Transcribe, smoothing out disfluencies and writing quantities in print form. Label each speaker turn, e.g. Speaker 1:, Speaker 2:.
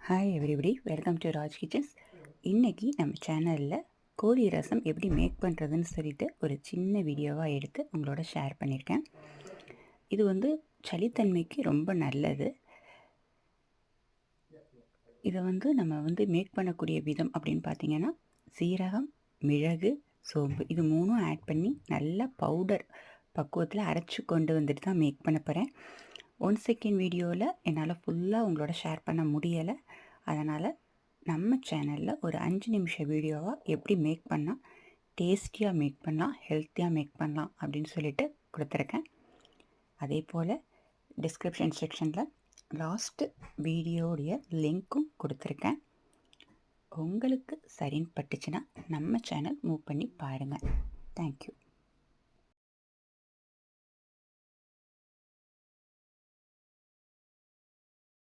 Speaker 1: Hi everybody, welcome to Raj kitchens. இன்றைக்கி நம்ம சேனலில் கோழி ரசம் எப்படி மேக் பண்ணுறதுன்னு சொல்லிட்டு ஒரு சின்ன வீடியோவாக எடுத்து உங்களோட ஷேர் பண்ணியிருக்கேன். இது சளித்தன்மைக்கு ரொம்ப நல்லது. இதை நம்ம மேக் பண்ணக்கூடிய விதம் அப்படின்னு பார்த்திங்கன்னா, சீரகம், மிளகு, சோம்பு இது மூணும் ஆட் பண்ணி நல்லா பவுடர் பக்குவத்தில் அரைச்சி கொண்டு வந்துட்டு தான் மேக் பண்ண போகிறேன். 1 செகண்ட் வீடியோவில் என்னால் ஃபுல்லாக உங்களோட ஷேர் பண்ண முடியலை. அதனால் நம்ம சேனலில் ஒரு 5 நிமிஷ வீடியோவாக எப்படி மேக் பண்ணால் டேஸ்டியாக மேக் பண்ணலாம், ஹெல்த்தியாக மேக் பண்ணலாம் அப்படின்னு சொல்லிட்டு கொடுத்துருக்கேன். அதே போல் டிஸ்கிரிப்ஷன் செக்ஷனில் லாஸ்ட்டு வீடியோடைய லிங்க்கும் கொடுத்துருக்கேன். உங்களுக்கு சரின்னு பட்டுச்சுன்னா நம்ம சேனல் மூவ் பண்ணி பாருங்கள். தேங்க்யூ.